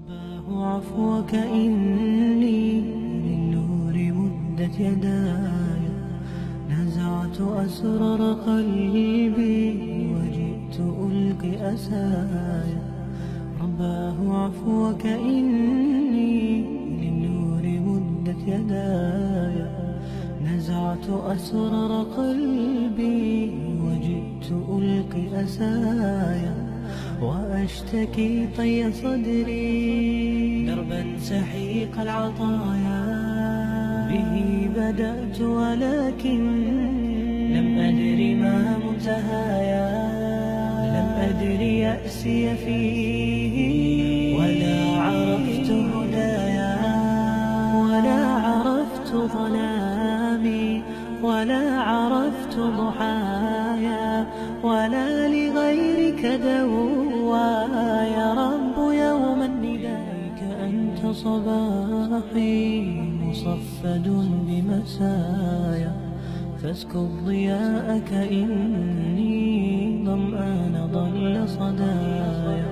رباه عفوك إني للنور مدت يداي، نزعت أسرار قلبي وجئت ألقي أسايا. رباه عفوك إني للنور مدت يداي، نزعت أسرار قلبي وجئت ألقي أسايا. وأشتكي طي صدري دربا سحيق العطايا، به بدأت ولكن لم أدر ما منتهايا. لم أدر يأسي فيه ولا عرفت هدايا، ولا عرفت ظلامي ولا عرفت ضحايا، ولا لغيرك دوايا. رب يوما ندائك أنت صباحي مصفد بمسايا، فاسكب ضياءك إني ظمآن ضل صدايا.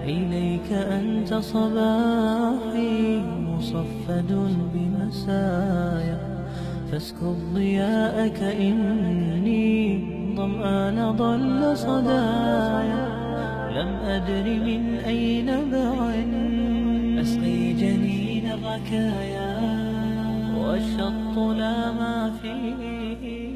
إليك أنت صباحي مصفد بمسايا، فاسكب ضياءك إني ظمآن ضل صدايا. لم أدر من أي نبع أسقي جنين الركايا، والشط لا ما فيه